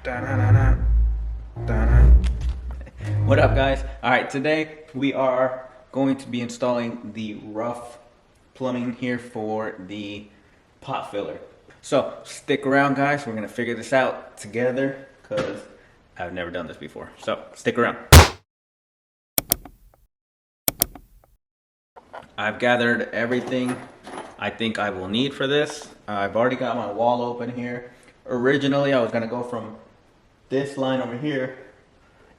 Da-da-da-da. Da-da. What up, guys? All right, today we are going to be installing the rough plumbing here for the pot filler. So stick around, guys. We're gonna figure this out together because I've never done this before. So stick around. I've gathered everything I think I will need for this. I've already got my wall open here. Originally, I was gonna go from this line over here,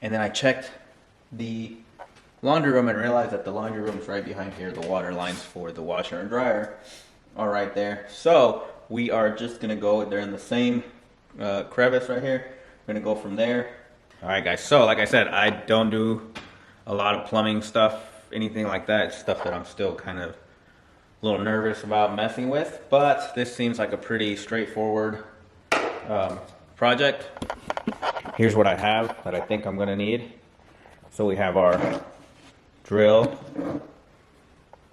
and then I checked the laundry room and realized that the laundry room is right behind here. The water lines for the washer and dryer are right there. So we are just gonna go, they're in the same crevice right here. We're gonna go from there. All right, guys, so like I said, I don't do a lot of plumbing stuff, anything like that. It's stuff that I'm still kind of a little nervous about messing with, but this seems like a pretty straightforward project. Here's what I have that I think I'm gonna need. So we have our drill,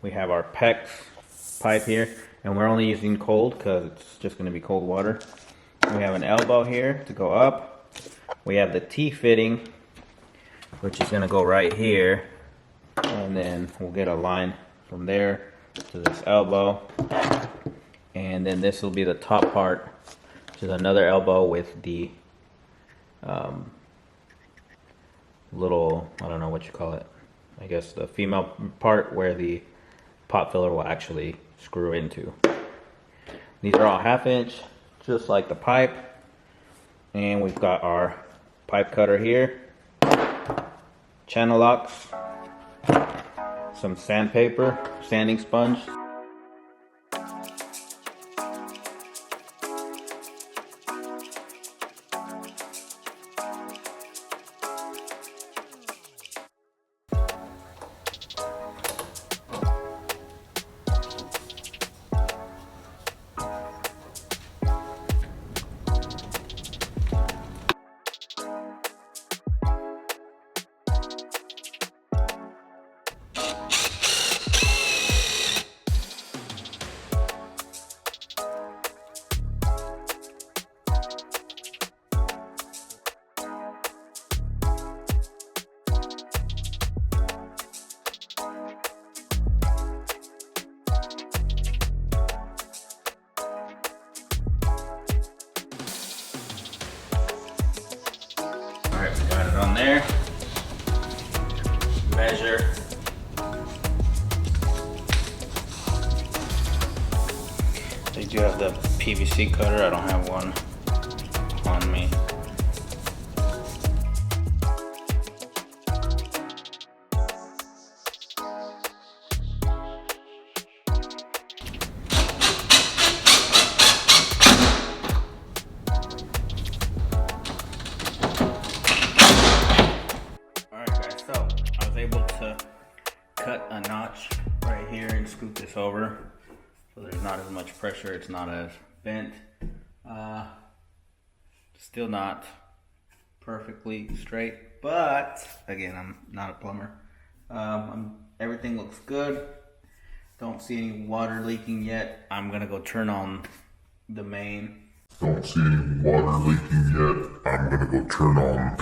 we have our PEX pipe here, and we're only using cold because it's just gonna be cold water. We have an elbow here to go up. We have the T fitting, which is gonna go right here, and then we'll get a line from there to this elbow, and then this will be the top part, which is another elbow with the little, I don't know what you call it, I guess the female part where the pot filler will actually screw into. These are all 1/2 inch, just like the pipe, and we've got our pipe cutter here, channel locks, some sandpaper, sanding sponge. Alright, we got it on there. Measure. They do have the PVC cutter, I don't have one on me. Able to cut a notch right here and scoot this over so there's not as much pressure, it's not as bent. Still not perfectly straight, but again, I'm not a plumber. Everything looks good. Don't see any water leaking yet. I'm gonna go turn on the main. Don't see any water leaking yet. I'm gonna go turn on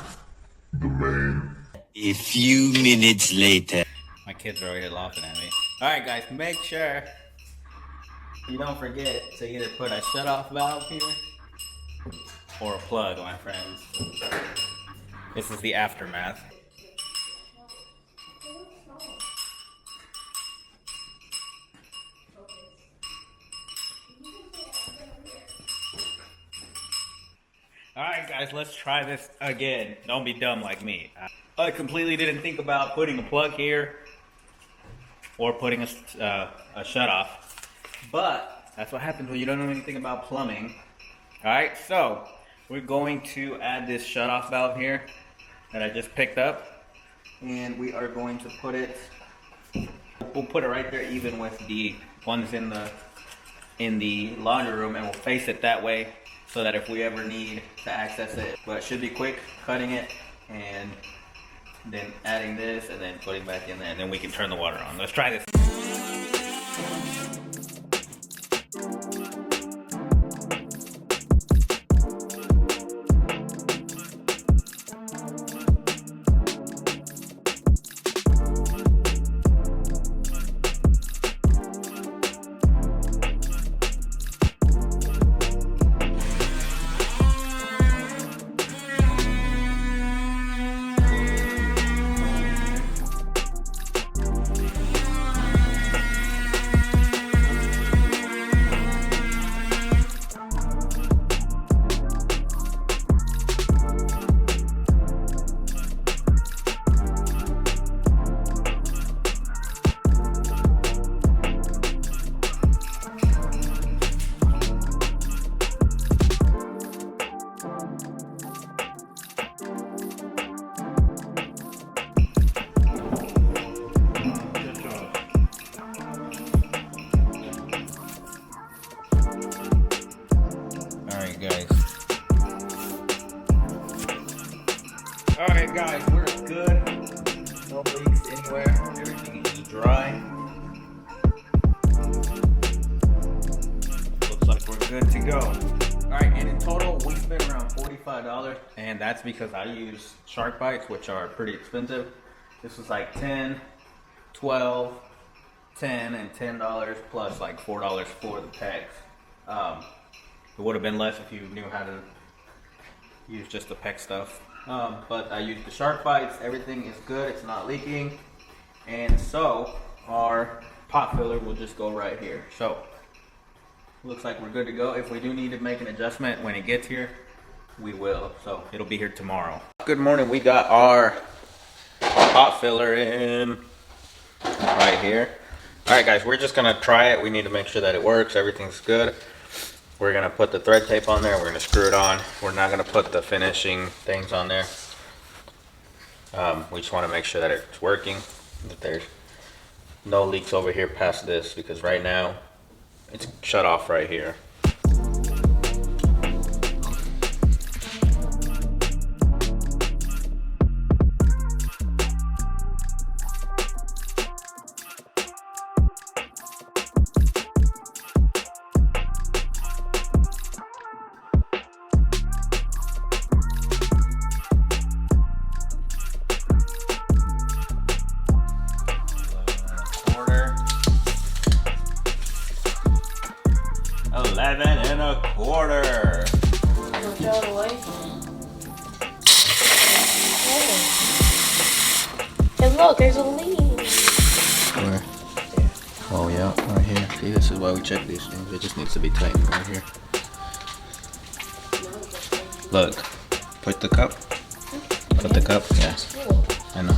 the main. A few minutes later. My kids are already laughing at me. Alright guys, make sure you don't forget to either put a shut-off valve here or a plug, my friends. This is the aftermath. Alright guys, let's try this again. Don't be dumb like me. I completely didn't think about putting a plug here or putting a shut-off, but that's what happens when you don't know anything about plumbing. Alright, so we're going to add this shut-off valve here that I just picked up, and we are going to put it, we'll put it right there even with the ones in the laundry room, and we'll face it that way so that if we ever need to access it, but it should be quick, cutting it and then adding this and then putting back in there, and then we can turn the water on. Let's try this. Alright guys, we're good. No leaks anywhere. Everything is dry. Looks like we're good to go. Alright, and in total we spent around $45, and that's because I use Sharkbites, which are pretty expensive. This was like 10, 12, 10, and $10 plus like $4 for the pegs. It would have been less if you knew how to use just the peg stuff. But I used the Sharkbites. Everything is good. It's not leaking. And so our pot filler will just go right here. So looks like we're good to go. If we do need to make an adjustment when it gets here, we will. So it'll be here tomorrow. Good morning. We got our pot filler in right here. All right, guys, we're just gonna try it. We need to make sure that it works. Everything's good. We're gonna put the thread tape on there. We're gonna screw it on. We're not gonna put the finishing things on there. We just wanna make sure that it's working, that there's no leaks over here past this, because right now it's shut off right here. $11.25. Don't throw it away. And look, there's a leak. Where? Oh yeah, right here. See, this is why we check these things. It just needs to be tightened right here. Look, put the cup. Put the cup. Yeah, I know.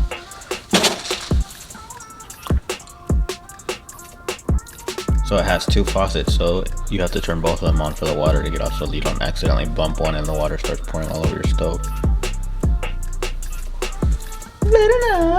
So it has two faucets, so you have to turn both of them on for the water to get off, so you don't accidentally bump one and the water starts pouring all over your stove. Little